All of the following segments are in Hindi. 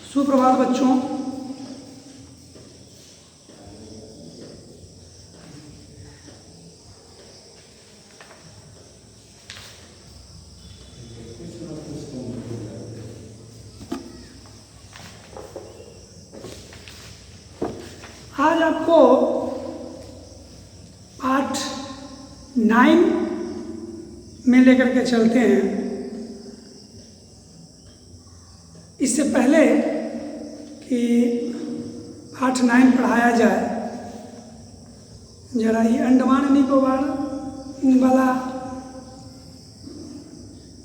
सुप्रभात बच्चों। आज आपको पाठ 9 में लेकर के चलते हैं। इससे पहले कि पाठ 9 पढ़ाया जाए, जरा ये अंडमान निकोबार वाला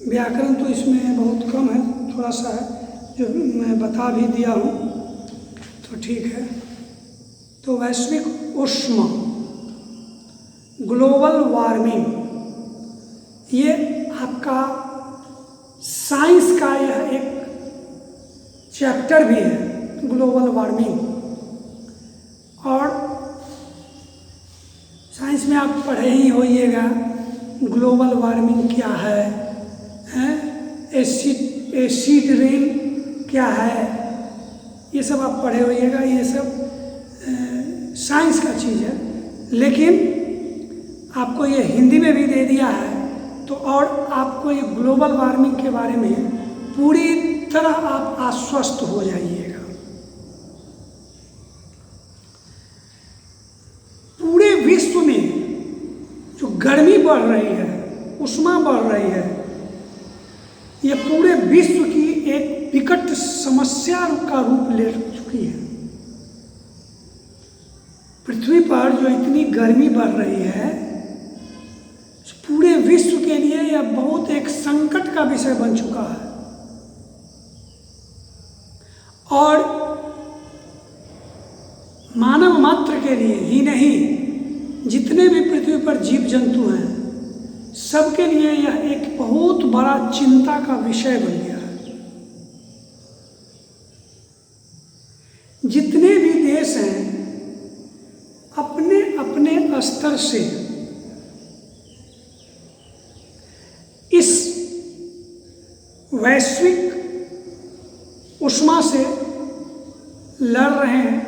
व्याकरण तो इसमें बहुत कम है, थोड़ा सा है, जो मैं बता भी दिया हूँ तो ठीक है। तो वैश्विक ऊष्मा, ग्लोबल वार्मिंग, ये आपका साइंस का यह एक चैप्टर भी है, ग्लोबल वार्मिंग। और साइंस में आप पढ़े ही होइएगा ग्लोबल वार्मिंग क्या है, एसिड रेन क्या है, ये सब आप पढ़े होइएगा। ये सब साइंस का चीज़ है, लेकिन आपको ये हिंदी में भी दे दिया है तो और आपको ये ग्लोबल वार्मिंग के बारे में पूरी तरह आप आश्वस्त हो जाइएगा। पूरे विश्व में जो गर्मी बढ़ रही है, ऊष्मा बढ़ रही है, ये पूरे विश्व की एक विकट समस्या का रूप ले चुकी है। पृथ्वी पर जो इतनी गर्मी बढ़ रही है, पूरे विश्व के लिए यह बहुत एक संकट का विषय बन चुका है। और मानव मात्र के लिए ही नहीं, जितने भी पृथ्वी पर जीव जंतु हैं, सबके लिए यह एक बहुत बड़ा चिंता का विषय बन गया है। जितने भी देश हैं अपने अपने स्तर से इस वैश्विक ऊष्मा से लड़ रहे हैं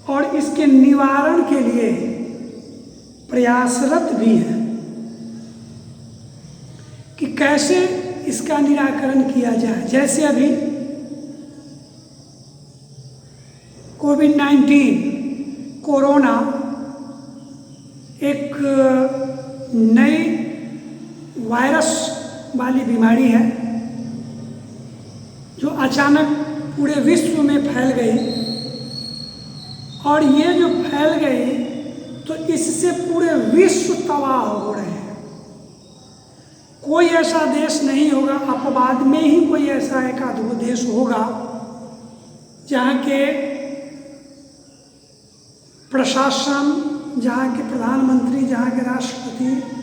और इसके निवारण के लिए प्रयासरत भी हैं कि कैसे इसका निराकरण किया जाए। जैसे अभी कोविड-19 कोरोना एक नई वायरस वाली बीमारी है जो अचानक पूरे विश्व में फैल गई। और ये जो फैल गई तो इससे पूरे विश्व तबाह हो रहे हैं। कोई ऐसा देश नहीं होगा, अपवाद में ही कोई ऐसा एक आध वो देश होगा जहाँ के प्रशासन, जहाँ के प्रधानमंत्री, जहाँ के राष्ट्रपति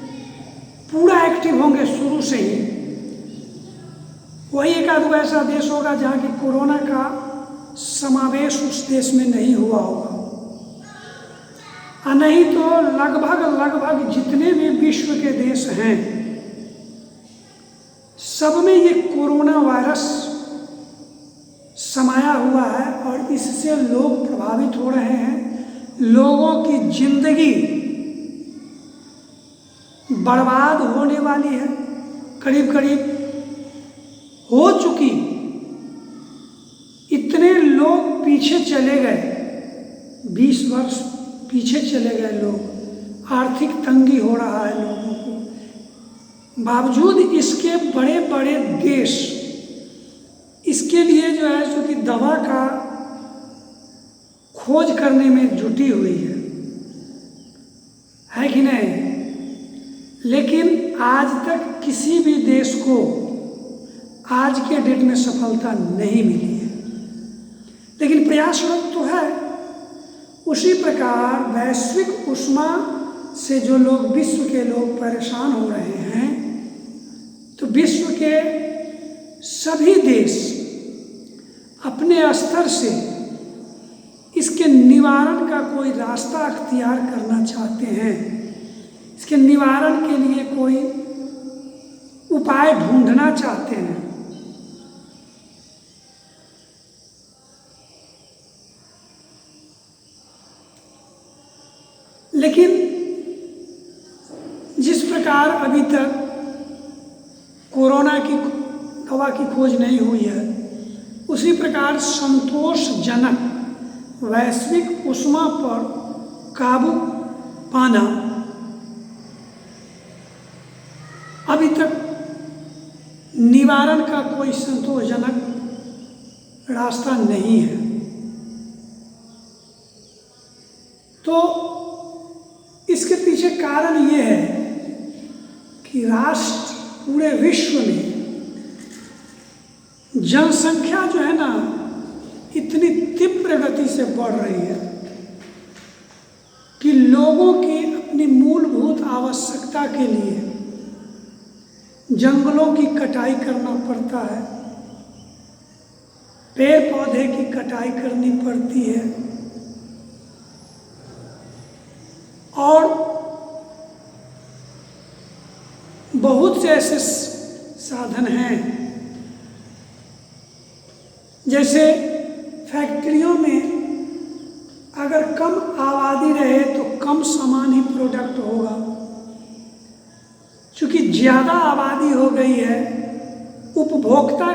पूरा एक्टिव होंगे शुरू से ही। वही एक आध ऐसा देश होगा जहाँ की कोरोना का समावेश उस देश में नहीं हुआ होगा, और नहीं तो लगभग जितने भी विश्व के देश हैं, सब में ये कोरोना वायरस समाया हुआ है और इससे लोग प्रभावित हो रहे हैं। लोगों की जिंदगी बर्बाद होने वाली है, करीब हो चुकी। इतने लोग पीछे चले गए, 20 वर्ष पीछे चले गए लोग। आर्थिक तंगी हो रहा है लोगों को। बावजूद इसके बड़े बड़े देश इसके लिए जो है जो कि दवा का खोज करने में जुटी हुई है कि नहीं। लेकिन आज तक किसी भी देश को आज के डेट में सफलता नहीं मिली है, लेकिन प्रयासरत तो है। उसी प्रकार वैश्विक ऊष्मा से जो लोग, विश्व के लोग परेशान हो रहे हैं, तो विश्व के सभी देश अपने स्तर से इसके निवारण का कोई रास्ता अख्तियार करना चाहते हैं। इसके निवारण के लिए कोई उपाय ढूंढना चाहते हैं। लेकिन जिस प्रकार अभी तक कोरोना की दवा की खोज नहीं हुई है, उसी प्रकार संतोषजनक वैश्विक ऊष्मा पर काबू पाना अभी तक निवारण का कोई संतोषजनक रास्ता नहीं है। तो इसके पीछे कारण ये है कि राष्ट्र पूरे विश्व में जनसंख्या जो है ना इतनी तीव्र गति से बढ़ रही है कि लोगों की अपनी मूलभूत आवश्यकता के लिए जंगलों की कटाई करना पड़ता है, पेड़ पौधे की कटाई करनी पड़ती है और बहुत से ऐसे साधन हैं जैसे फैक्ट्रियों में अगर कम आबादी रहे तो कम सामान ही प्रोडक्ट होगा। चूँकि ज़्यादा आबादी हो गई है, उपभोक्ता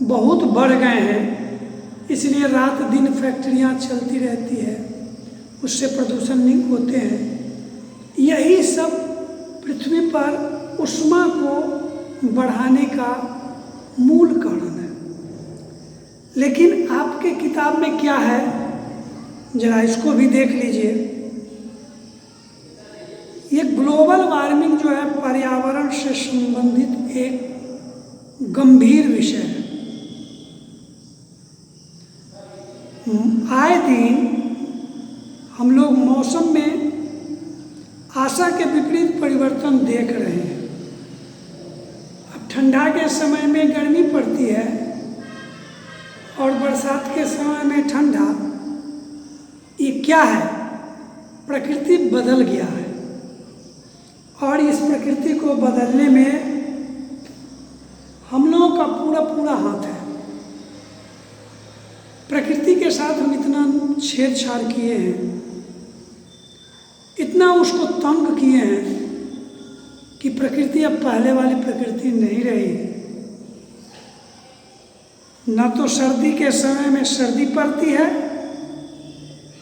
बहुत बढ़ गए हैं, इसलिए रात दिन फैक्ट्रियां चलती रहती है, उससे प्रदूषण नहीं होते हैं। यही सब पृथ्वी पर ऊष्मा को बढ़ाने का मूल कारण है। लेकिन आपके किताब में क्या है, जरा इसको भी देख लीजिए। ये ग्लोबल वार्मिंग जो है पर्यावरण से संबंधित एक गंभीर विषय है। आए दिन हम लोग मौसम में आशा के विपरीत परिवर्तन देख रहे हैं। अब ठंडा के समय में गर्मी पड़ती है और बरसात के समय में ठंडा। ये क्या है? प्रकृति बदल गया है और इस प्रकृति को बदलने में हम लोगों का पूरा हाथ है। प्रकृति के साथ हम इतना छेड़छाड़ किए हैं, इतना उसको तंग किए हैं कि प्रकृति अब पहले वाली प्रकृति नहीं रही। न तो सर्दी के समय में सर्दी पड़ती है,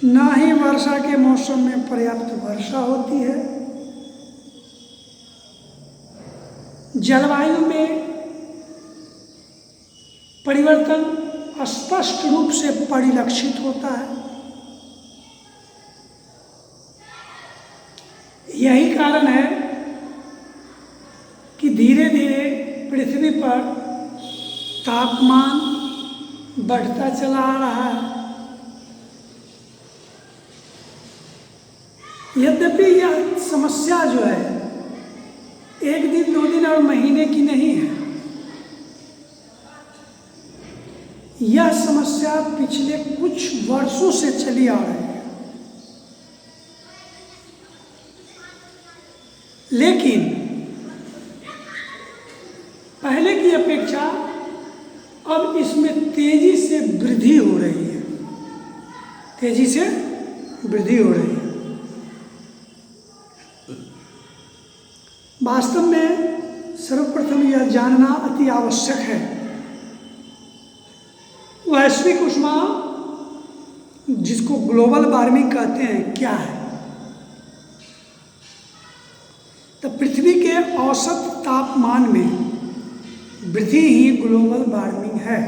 न ही वर्षा के मौसम में पर्याप्त वर्षा होती है। जलवायु में परिवर्तन स्पष्ट रूप से परिलक्षित होता है। यही कारण है कि धीरे धीरे पृथ्वी पर तापमान बढ़ता चला आ रहा है। यद्यपि यह समस्या जो है एक दिन, 2 दिन और महीने की नहीं है। यह समस्या पिछले कुछ वर्षों से चली आ रही है। लेकिन पहले की अपेक्षा अब इसमें तेजी से वृद्धि हो रही है। तेजी से वृद्धि हो रही है। वास्तव में सर्वप्रथम यह जानना अति आवश्यक है, वैश्विक ऊष्मा जिसको ग्लोबल वार्मिंग कहते हैं क्या है। तो पृथ्वी के औसत तापमान में वृद्धि ही ग्लोबल वार्मिंग है।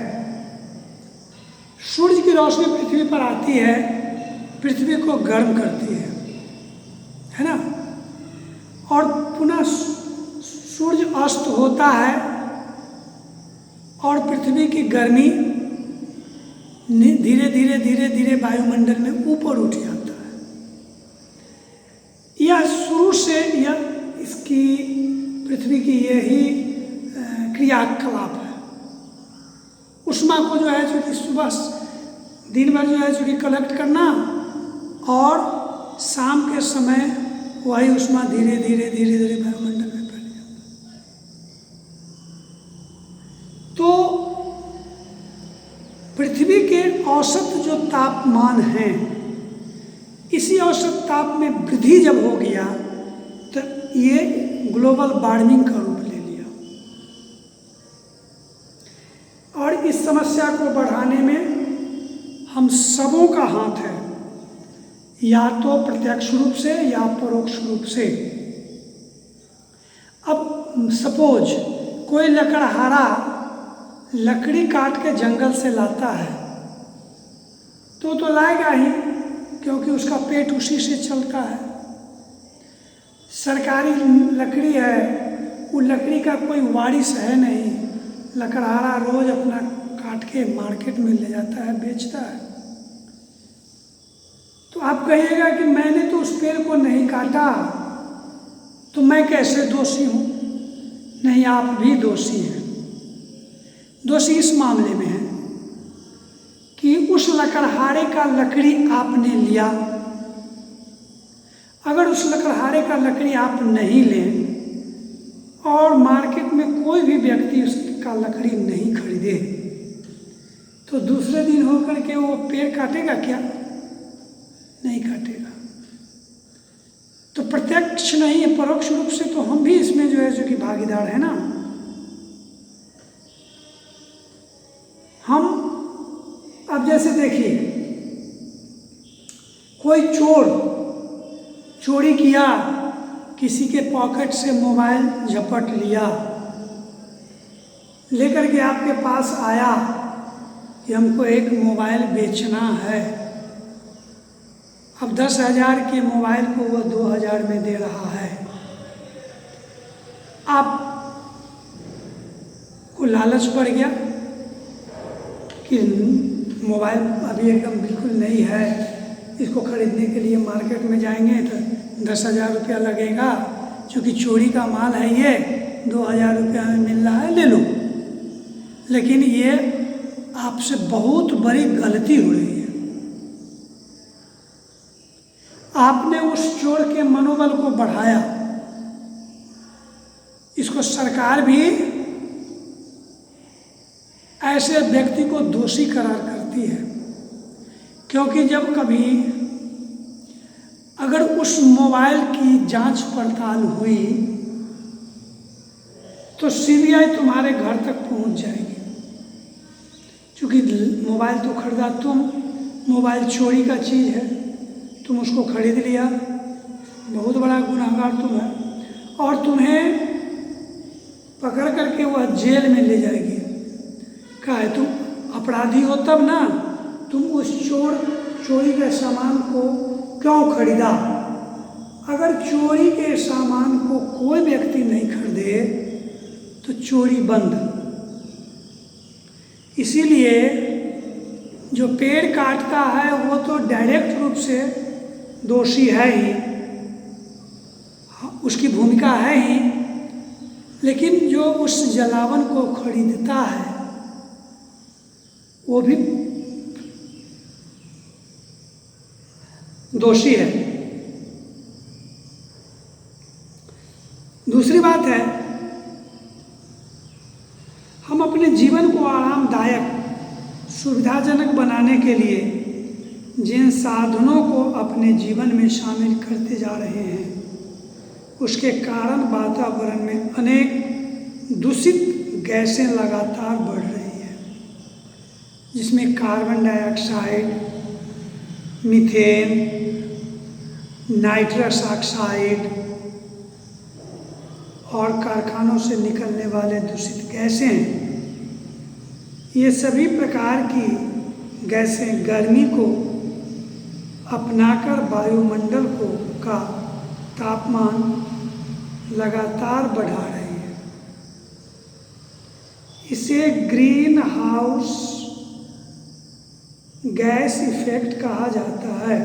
सूर्य की रोशनी पृथ्वी पर आती है, पृथ्वी को गर्म करती है ना, और पुनः सूर्य अस्त होता है और पृथ्वी की गर्मी धीरे धीरे वायुमंडल में ऊपर उठ जाता है। यह शुरू से यह इसकी पृथ्वी की यही क्रियाकलाप है। ऊष्मा को जो है चूँकि सुबह दिन भर जो है चूँकि कलेक्ट करना और शाम के समय वही ऊष्मा धीरे धीरे वायुमंडल में फैल जाता है। तो पृथ्वी के औसत जो तापमान हैं, इसी औसत ताप में वृद्धि जब हो गया तो ये ग्लोबल वार्मिंग का रूप ले लिया। और इस समस्या को बढ़ाने में हम सबों का हाथ है, या तो प्रत्यक्ष रूप से या परोक्ष रूप से। अब सपोज कोई लकड़हारा लकड़ी काट के जंगल से लाता है तो लाएगा ही, क्योंकि उसका पेट उसी से चलता है। सरकारी लकड़ी है, वो लकड़ी का कोई वारिस है नहीं, लकड़हारा रोज अपना काट के मार्केट में ले जाता है, बेचता है। तो आप कहिएगा कि मैंने तो उस पेड़ को नहीं काटा, तो मैं कैसे दोषी हूँ? नहीं, आप भी दोषी हैं। दोषी इस मामले में है कि उस लकड़हारे का लकड़ी आपने लिया। अगर उस लकड़हारे का लकड़ी आप नहीं लें और मार्केट में कोई भी व्यक्ति उसका लकड़ी नहीं खरीदे, तो दूसरे दिन होकर के वो पेड़ काटेगा क्या? नहीं काटेगा। तो प्रत्यक्ष नहीं, परोक्ष रूप से तो हम भी इसमें जो कि भागीदार है ना। हम अब जैसे देखिए, कोई चोरी किया, किसी के पॉकेट से मोबाइल झपट लिया, लेकर के आपके पास आया कि हमको एक मोबाइल बेचना है। अब 10,000 के मोबाइल को वह 2,000 में दे रहा है। आप को लालच पड़ गया कि मोबाइल अभी एकदम बिल्कुल नई है, इसको खरीदने के लिए मार्केट में जाएंगे तो 10,000 रुपया लगेगा, क्योंकि चोरी का माल है, ये 2,000 रुपया में मिल रहा है, ले लो। लेकिन ये आपसे बहुत बड़ी गलती हो रही है। आपने उस चोर के मनोबल को बढ़ाया। इसको सरकार भी ऐसे व्यक्ति को दोषी करार करती है, क्योंकि जब कभी अगर उस मोबाइल की जांच पड़ताल हुई तो सीबीआई तुम्हारे घर तक पहुंच जाएगी, क्योंकि मोबाइल तो खरीदा तुम, मोबाइल चोरी का चीज़ है, तुम उसको खरीद लिया, बहुत बड़ा गुनहगार तुम है, और तुम्हें पकड़ करके वह जेल में ले जाएगी। क्या है, तुम अपराधी हो तब ना, तुम उस चोरी के सामान को क्यों खरीदा? अगर चोरी के सामान को कोई व्यक्ति नहीं खरीदे तो चोरी बंद। इसीलिए जो पेड़ काटता है वो तो डायरेक्ट रूप से दोषी है ही, उसकी भूमिका है ही, लेकिन जो उस जलावन को खरीदता है वो भी दोषी है। दूसरी बात है, हम अपने जीवन को आरामदायक, सुविधाजनक बनाने के लिए जिन साधनों को अपने जीवन में शामिल करते जा रहे हैं, उसके कारण वातावरण में अनेक दूषित गैसें लगातार बढ़ रही हैं, जिसमें carbon dioxide, methane, nitrous oxide और कारखानों से निकलने वाले दूषित गैसें हैं। ये सभी प्रकार की गैसें गर्मी को अपनाकर वायुमंडल का तापमान लगातार बढ़ा रही है। इसे ग्रीन हाउस गैस इफेक्ट कहा जाता है।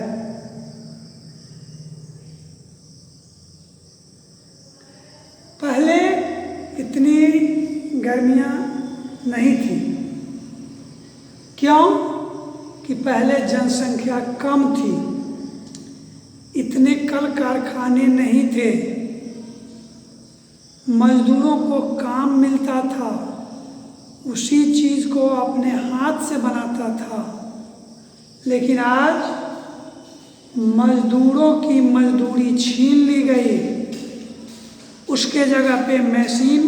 पहले इतनी गर्मियाँ नहीं थी। क्यों? कि पहले जनसंख्या कम थी, इतने कल कारखाने नहीं थे, मजदूरों को काम मिलता था, उसी चीज़ को अपने हाथ से बनाता था। लेकिन आज मजदूरों की मजदूरी छीन ली गई, उसके जगह पे मशीन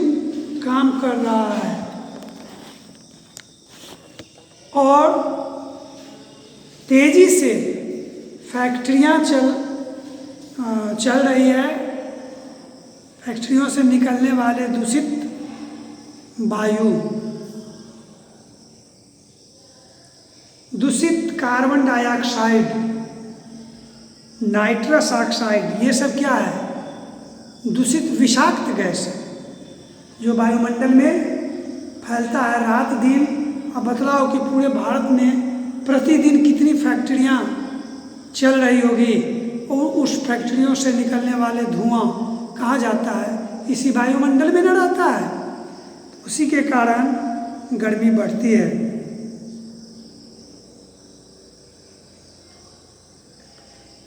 काम कर रहा है और तेजी से फैक्ट्रियां चल रही है। फैक्ट्रियों से निकलने वाले दूषित वायु, दूषित कार्बन डाइऑक्साइड, नाइट्रस ऑक्साइड, ये सब क्या है? दूषित विषाक्त गैस है जो वायुमंडल में फैलता है रात दिन। अब बतलाओ कि पूरे भारत में प्रतिदिन कितनी फैक्ट्रियां चल रही होगी और उस फैक्ट्रियों से निकलने वाले धुआं कहाँ जाता है? इसी वायुमंडल में न रहता है। तो उसी के कारण गर्मी बढ़ती है।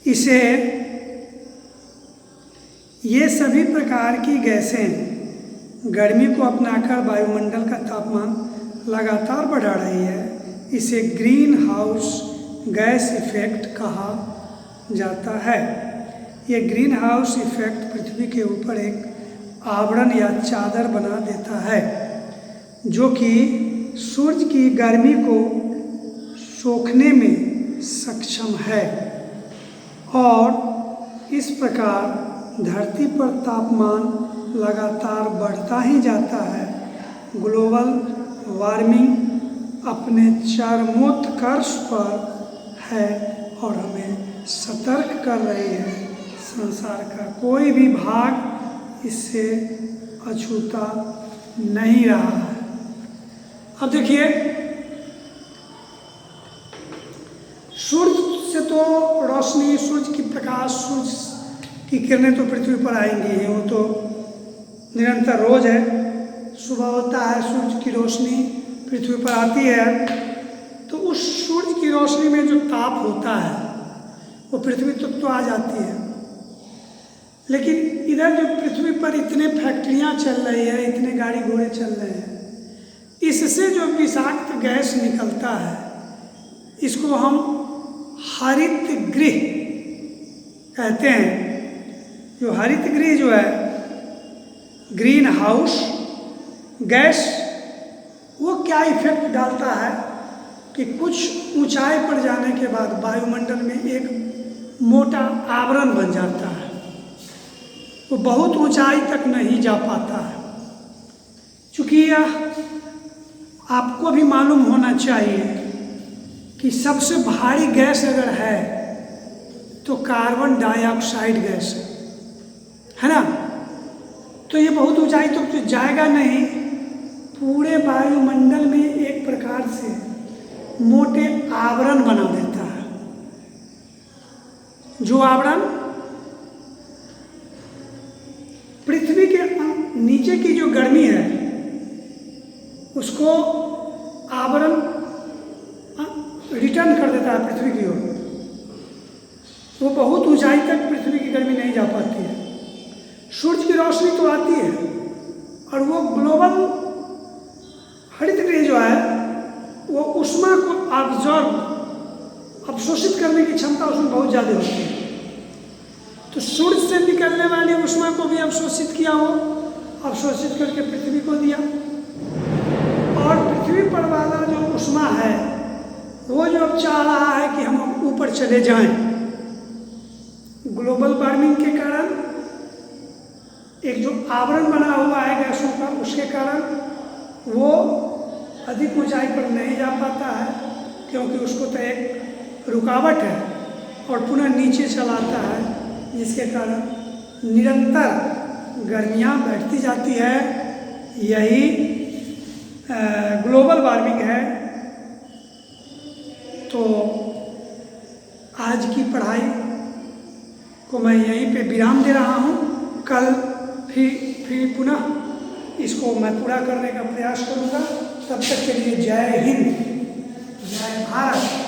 इसे ये सभी प्रकार की गैसें गर्मी को अपनाकर वायुमंडल का तापमान लगातार बढ़ा रही है। इसे ग्रीन हाउस गैस इफेक्ट कहा जाता है। ये ग्रीन हाउस इफेक्ट पृथ्वी के ऊपर एक आवरण या चादर बना देता है जो कि सूर्य की गर्मी को सोखने में सक्षम है और इस प्रकार धरती पर तापमान लगातार बढ़ता ही जाता है। ग्लोबल वार्मिंग अपने चरमोत्कर्ष पर है और हमें सतर्क कर रही है। संसार का कोई भी भाग इससे अछूता नहीं रहा है। अब देखिए, सूर्य से तो रोशनी, सूर्य की प्रकाश, सूर्य की किरणें तो पृथ्वी पर आएंगी ही, वो तो निरंतर रोज है। सुबह होता है, सूर्य की रोशनी पृथ्वी पर आती है तो उस सूर्य की रोशनी में जो ताप होता है वो पृथ्वी तक तो आ जाती है। लेकिन इधर जो पृथ्वी पर इतने फैक्ट्रियां चल रही है, इतने गाड़ी घोड़े चल रहे हैं, इससे जो विषाक्त गैस निकलता है इसको हम हरित गृह कहते हैं। जो हरित गृह जो है, ग्रीन हाउस गैस, वो क्या इफेक्ट डालता है कि कुछ ऊंचाई पर जाने के बाद वायुमंडल में एक मोटा आवरण बन जाता है। वो बहुत ऊंचाई तक नहीं जा पाता है। चूँकि यह आपको भी मालूम होना चाहिए कि सबसे भारी गैस अगर है तो कार्बन डाइऑक्साइड गैस है ना। तो ये बहुत ऊंचाई तक तो जाएगा नहीं, पूरे वायुमंडल में एक प्रकार से मोटे आवरण बना देता है। जो आवरण पृथ्वी के नीचे की जो गर्मी है उसको आवरण रिटर्न कर देता है पृथ्वी की ओर। वो बहुत ऊंचाई तक पृथ्वी की गर्मी नहीं जा पाती है। सूर्य की रोशनी तो आती है और वो ग्लोबल हरित गृह जो है वो ऊष्मा को अवशोषित करने की क्षमता उसमें बहुत ज़्यादा होती है। तो सूर्य से निकलने वाली ऊष्मा को भी अवशोषित किया, वो अवशोषित करके पृथ्वी को दिया। और पृथ्वी पर वाला जो ऊष्मा है वो जो अब चाह रहा है कि हम ऊपर चले जाएं, ग्लोबल वार्मिंग के कारण एक जो आवरण बना हुआ है गैसों का, उसके कारण वो अधिक ऊंचाई पर नहीं जा पाता है क्योंकि उसको तो एक रुकावट है और पुनः नीचे चलाता है, जिसके कारण निरंतर गर्मियाँ बढ़ती जाती है। यही ग्लोबल वार्मिंग है। तो आज की पढ़ाई को मैं यहीं पे विराम दे रहा हूँ। कल फिर पुनः इसको मैं पूरा करने का प्रयास करूँगा। तब तक के लिए जय हिंद, जय भारत।